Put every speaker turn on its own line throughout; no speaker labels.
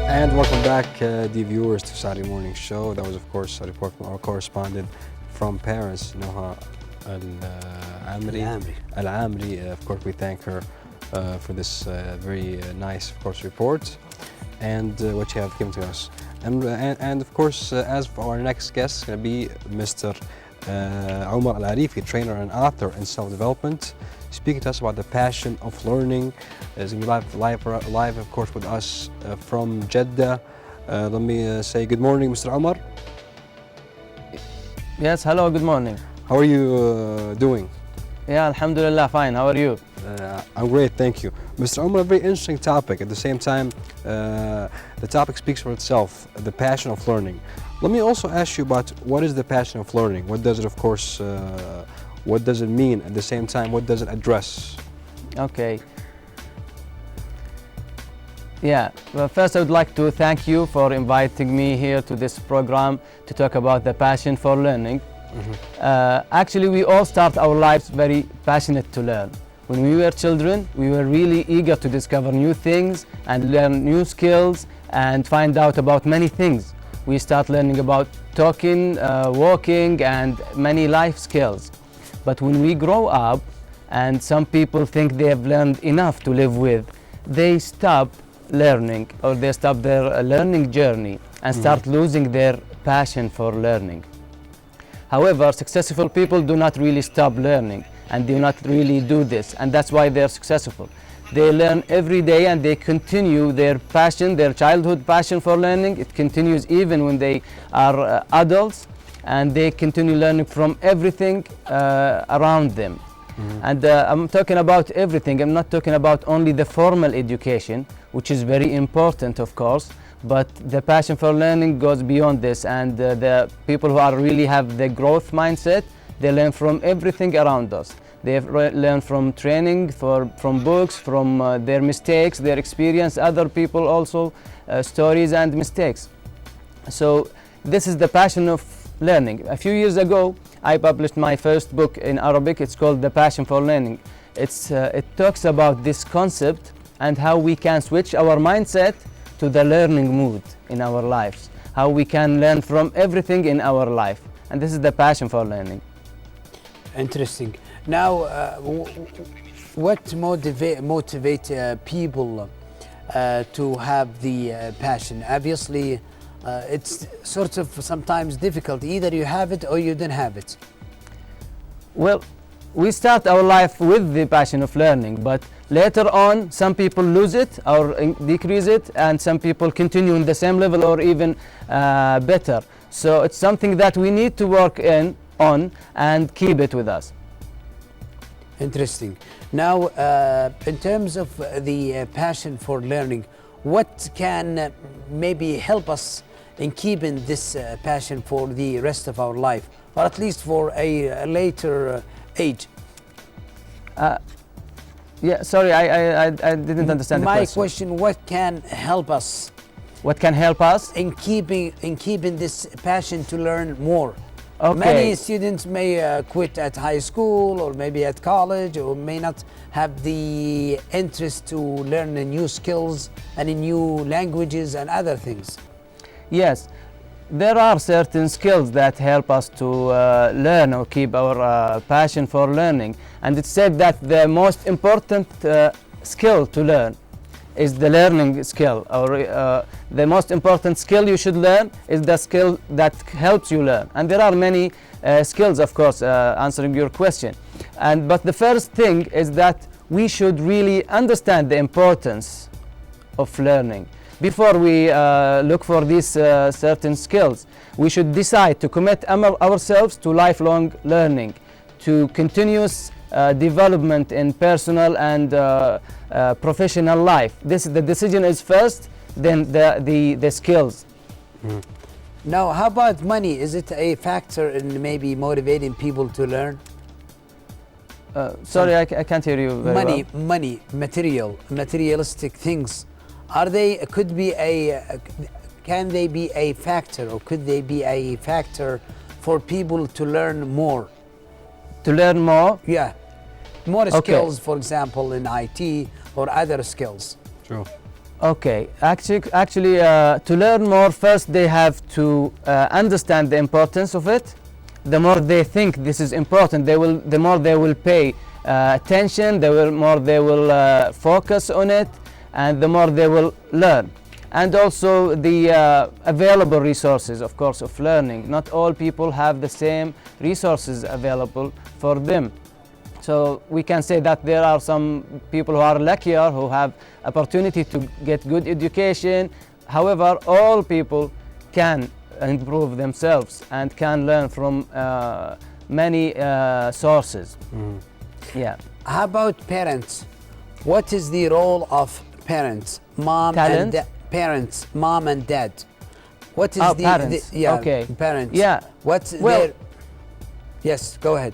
And welcome back, dear viewers, to Saturday Morning Show. That was, of course, a report from our correspondent from Paris, Noha Al-Amri. Of course, we thank her for this very nice, of course, report and what you have given to us. And of course, as for our next guest, going to be Mr. Omar Alarifi, trainer and author in self-development, speaking to us about the passion of learning. Is going to be live, of course, with us from Jeddah. Let me say good morning, Mr. Omar.
Yes, hello, good morning.
How are you doing?
Yeah, alhamdulillah, fine. How are you?
I'm great, thank you. Mr. Omar, a very interesting topic. At the same time, the topic speaks for itself, the passion of learning. Let me also ask you about what is the passion of learning? What does it, of course, what does it mean? At the same time, what does it address?
Okay. Yeah, well, first I would like to thank you for inviting me here to this program to talk about the passion for learning. Actually, we all start our lives very passionate to learn. When we were children, we were really eager to discover new things and learn new skills and find out about many things. We start learning about talking, walking, and many life skills. But when we grow up, and some people think they have learned enough to live with, they stop learning, or they stop their learning journey and start losing their passion for learning. However, successful people do not really stop learning and do not really do this, and that's why they're successful. They learn every day and they continue their passion, their childhood passion for learning. It continues even when they are adults, and they continue learning from everything around them. And I'm talking about everything. I'm not talking about only the formal education, which is very important, of course, but the passion for learning goes beyond this, and the people who are really have the growth mindset, they learn from everything around us. They learn from training, from books, from their mistakes, their experience, other people also, stories and mistakes. So this is the passion of learning. A few years ago, I published my first book in Arabic. It's called The Passion for Learning. It talks about this concept and how we can switch our mindset to the learning mood in our lives, how we can learn from everything in our life. And this is the passion for learning.
Interesting. Now, what motivate people to have the passion? Obviously, it's sort of sometimes difficult. Either you have it or you don't have it.
Well, we start our life with the passion of learning, but later on some people lose it or decrease it, and some people continue in the same level or even better. So it's something that we need to work on and keep it with us.
Interesting. Now, in terms of the passion for learning, what can maybe help us in keeping this passion for the rest of our life, or at least for a later age?
Yeah, sorry, I didn't understand the question.
My question, what can help us?
What can help us?
In keeping this passion to learn more.
Okay.
Many students may quit at high school or maybe at college, or may not have the interest to learn new skills and in new languages and other things.
Yes, there are certain skills that help us to learn or keep our passion for learning. And it's said that the most important skill to learn is the learning skill, or the most important skill you should learn is the skill that helps you learn. And there are many skills, of course, answering your question. But the first thing is that we should really understand the importance of learning. Before we look for these certain skills, we should decide to commit ourselves to lifelong learning, to continuous development in personal and professional life. The decision is first, then the skills.
Now, how about money? Is it a factor in maybe motivating people to learn?
Sorry, I can't hear you very well.
Money, materialistic things. Can they be a factor, or could they be a factor for people to learn more?
To learn more?
Yeah, more skills, for example, in IT or other skills.
True.
Okay, actually, to learn more, first they have to understand the importance of it. The more they think this is important, the more they will pay attention, the more they will focus on it, and the more they will learn. And also the available resources, of course, of learning. Not all people have the same resources available for them. So we can say that there are some people who are luckier, who have opportunity to get good education. However, all people can improve themselves and can learn from many sources. Yeah.
How about parents? What is the role of parents, mom
Talent?
and parents, mom and dad? What is
parents.
yeah,
Okay.
parents?
Yeah.
What's
Well-
their? Yes, go ahead.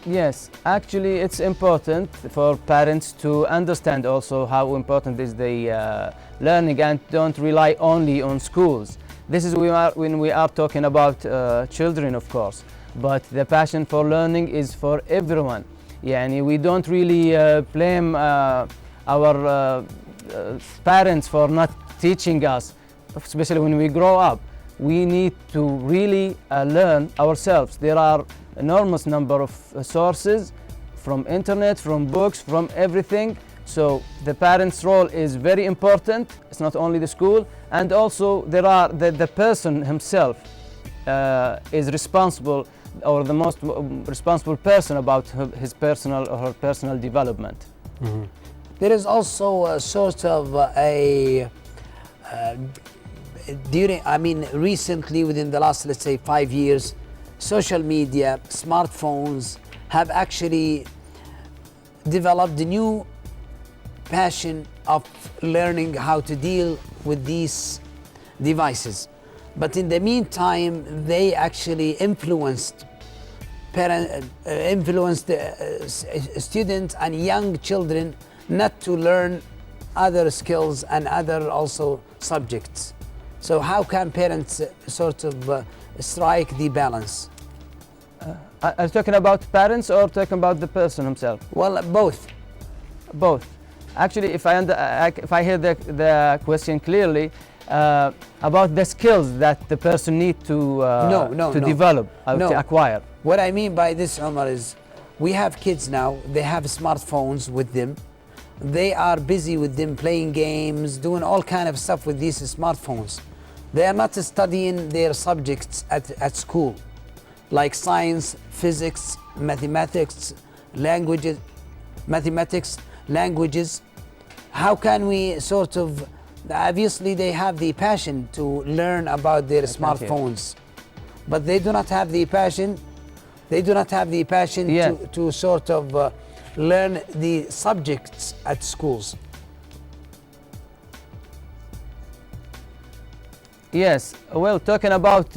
Yes, actually it's important for parents to understand also how important is the learning and don't rely only on schools. This is when we are talking about children, of course, but the passion for learning is for everyone. Yani we don't really blame our parents for not teaching us, especially when we grow up. We need to really learn ourselves. There are enormous number of sources from internet, from books, from everything. So the parents' role is very important. It's not only the school, and also there are the person himself is responsible, or the most responsible person about his personal or her personal development.
There is also a sort of recently, within the last, let's say, 5 years, social media, smartphones have actually developed a new passion of learning how to deal with these devices. But in the meantime, they actually influenced students and young children not to learn other skills and other also subjects. So how can parents sort of strike the balance?
Are you talking about parents or talking about the person himself?
Well, both.
Both. Actually, if I hear the question clearly, about the skills that the person needs to develop, to acquire.
What I mean by this, Omar, is we have kids now, they have smartphones with them. They are busy with them playing games, doing all kind of stuff with these smartphones. They are not studying their subjects at school, like science, physics, mathematics, languages. How can we sort of, obviously they have the passion to learn about their smartphones, but they do not have the passion. They do not have the passion to sort of learn the subjects at schools.
Yes, well, talking about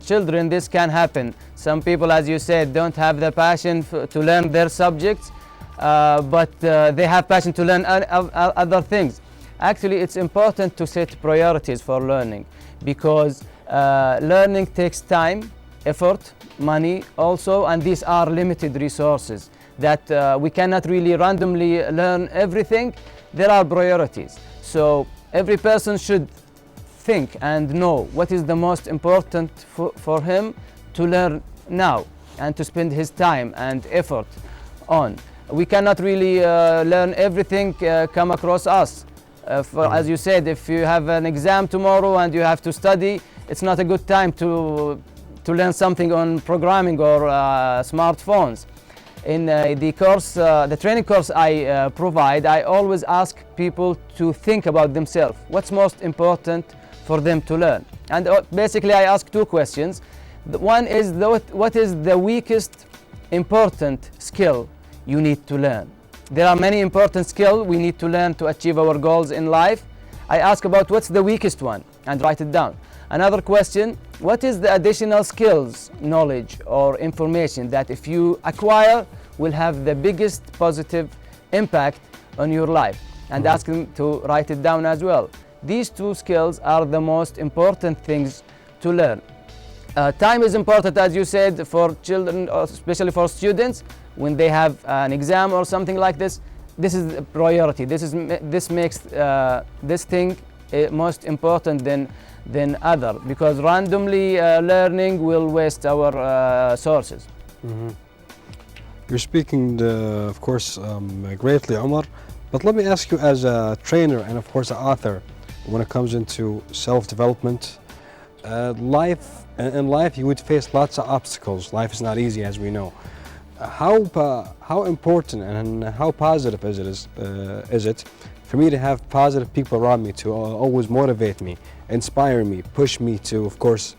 children, this can happen. Some people, as you said, don't have the passion to learn their subjects, but they have passion to learn other things. Actually, it's important to set priorities for learning, because learning takes time, effort, money also, and these are limited resources that we cannot really randomly learn everything. There are priorities. So every person should think and know what is the most important for him to learn now and to spend his time and effort on. We cannot really learn everything come across us. As you said, if you have an exam tomorrow and you have to study, it's not a good time to learn something on programming or smartphones. In the training course I provide, I always ask people to think about themselves. What's most important for them to learn? And basically I ask two questions. One is, what is the weakest important skill you need to learn? There are many important skills we need to learn to achieve our goals in life. I ask about what's the weakest one and write it down. Another question, what is the additional skills, knowledge or information that if you acquire will have the biggest positive impact on your life? And ask them to write it down as well. These two skills are the most important things to learn. Time is important, as you said, for children, especially for students. When they have an exam or something like this, this is a priority. This makes this thing most important than other, because randomly learning will waste our sources.
You're speaking, of course, greatly, Omar. But let me ask you, as a trainer and, of course, an author, when it comes into self-development, in life you would face lots of obstacles. Life is not easy, as we know. How important and how positive is it for me to have positive people around me to always motivate me, inspire me, push me to, of course,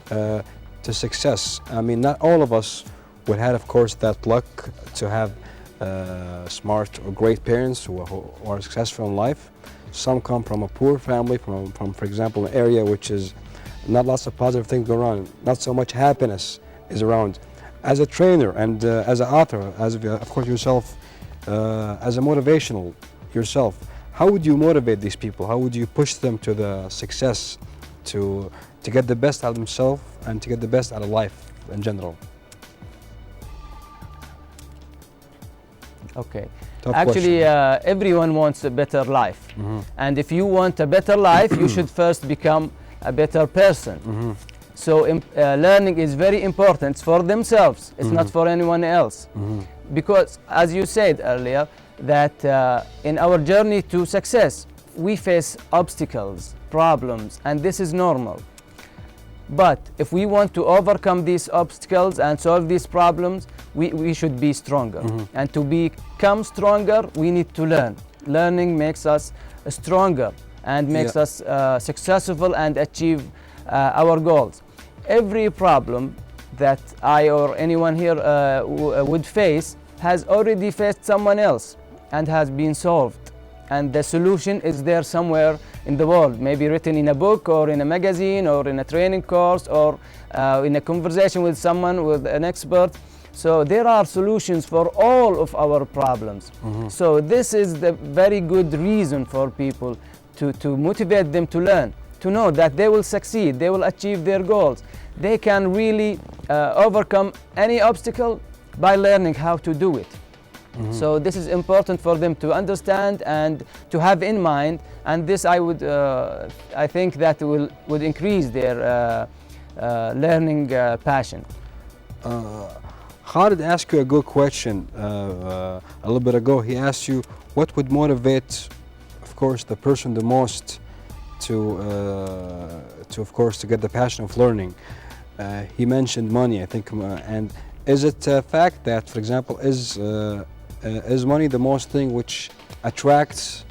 to success? I mean, not all of us would have, of course, that luck to have smart or great parents who are successful in life. Some come from a poor family, from for example, an area which is not lots of positive things going on, not so much happiness is around. As a trainer and as an author, as of course yourself, as a motivational yourself, how would you motivate these people? How would you push them to the success, to get the best out of themselves and to get the best out of life in general?
Okay.
Tough
Actually,
question.
everyone wants a better life. And if you want a better life, you should first become a better person. So learning is very important for themselves. It's not for anyone else. Because, as you said earlier, that in our journey to success, we face obstacles, problems, and this is normal. But if we want to overcome these obstacles and solve these problems, we should be stronger. And to become stronger, we need to learn. Learning makes us stronger and makes us successful and achieve our goals. Every problem that I or anyone here would face has already faced someone else and has been solved. And the solution is there somewhere in the world, maybe written in a book or in a magazine or in a training course or in a conversation with someone, with an expert. So there are solutions for all of our problems. So this is the very good reason for people to motivate them to learn, to know that they will succeed, they will achieve their goals. They can really overcome any obstacle by learning how to do it. So this is important for them to understand and to have in mind, and this I think that would increase their learning passion.
Khalid asked you a good question a little bit ago. He asked you what would motivate, of course, the person the most to of course, to get the passion of learning. He mentioned money, I think, and is it a fact that, for example, is money the most thing which attracts,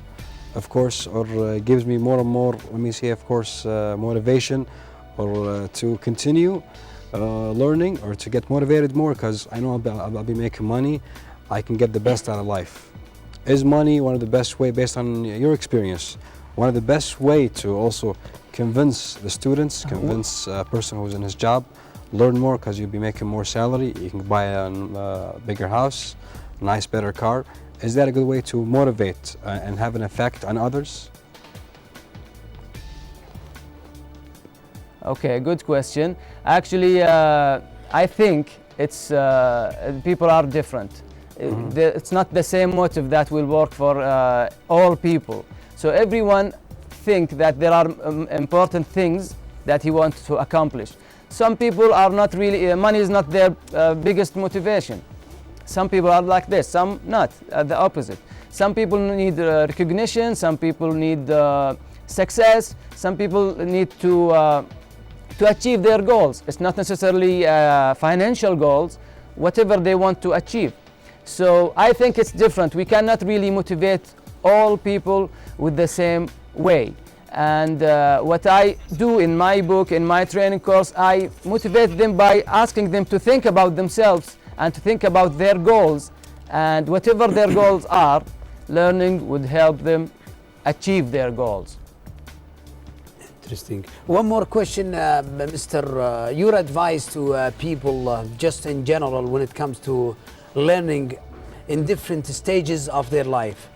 of course, or gives me more and more, let me say, of course, motivation, or to continue learning, or to get motivated more, because I know I'll be making money, I can get the best out of life. Is money one of the best way, based on your experience, one of the best way to also convince the students, convince a person who's in his job, learn more, because you'll be making more salary, you can buy a bigger house, nice, better car. Is that a good way to motivate and have an effect on others?
Okay, good question. Actually, I think it's people are different. It's not the same motive that will work for all people. So everyone think that there are important things that he wants to accomplish. Some people are not really, money is not their biggest motivation. Some people are like this, some not, the opposite. Some people need recognition, some people need success, some people need to achieve their goals. It's not necessarily financial goals, whatever they want to achieve. So I think it's different. We cannot really motivate all people with the same way. And what I do in my book, in my training course, I motivate them by asking them to think about themselves and to think about their goals, and whatever their goals are, learning would help them achieve their goals.
Interesting. One more question, Mr. Your advice to people just in general when it comes to learning in different stages of their life.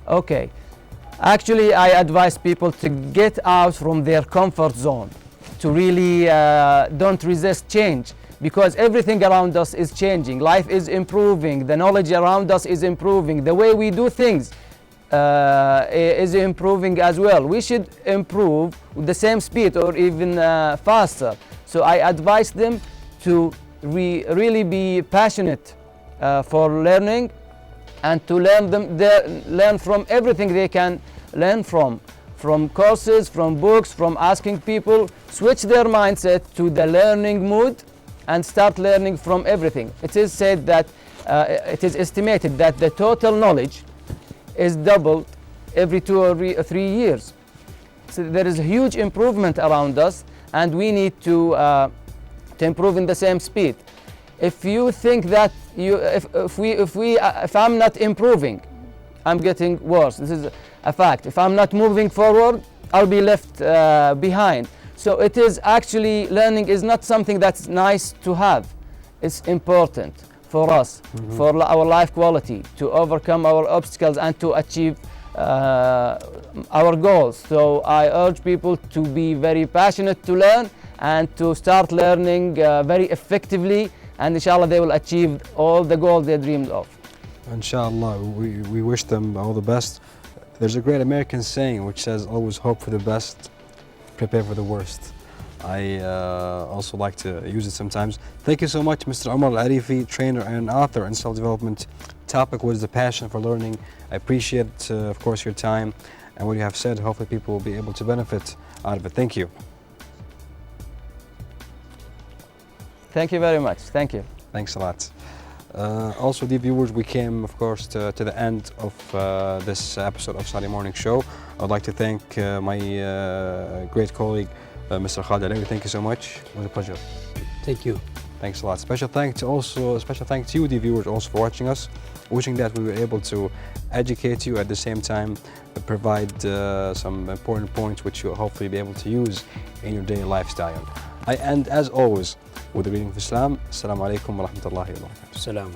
Okay, actually I advise people to get out from their comfort zone, to really don't resist change, because everything around us is changing. Life is improving, the knowledge around us is improving, the way we do things is improving as well. We should improve with the same speed or even faster. So I advise them to really be passionate for learning, and to learn from everything they can learn from courses, from books, from asking people. Switch their mindset to the learning mood and start learning from everything. It is said that it is estimated that the total knowledge is doubled every 2 or 3 years. So there is a huge improvement around us, and we need to improve in the same speed. If you think that if I'm not improving, I'm getting worse. This is a fact. If I'm not moving forward, I'll be left behind. So it is actually, learning is not something that's nice to have. It's important for us, for our life quality, to overcome our obstacles and to achieve our goals. So I urge people to be very passionate to learn and to start learning very effectively, and inshallah they will achieve all the goals they dreamed of.
Inshallah, we wish them all the best. There's a great American saying which says, always hope for the best, prepare for the worst. I also like to use it sometimes. Thank you so much, Mr. Omar Alarifi, trainer and author in self-development. Topic was the passion for learning. I appreciate, of course, your time and what you have said. Hopefully people will be able to benefit out of it. Thank you.
Thank you very much. Thank you.
Thanks a lot. Also, dear viewers, we came, of course, to the end of this episode of Saturday Morning Show. I'd like to thank my great colleague, Mr. Khalid Alawi. Thank you so much. It was a pleasure.
Thank you.
Thanks a lot. Special thanks to you, dear viewers, also for watching us. Wishing that we were able to educate you, at the same time provide some important points which you'll hopefully be able to use in your daily lifestyle. I end, as always, with the reading of Islam. Assalamu alaikum wa rahmatullahi wa barakatuh.
Assalamu.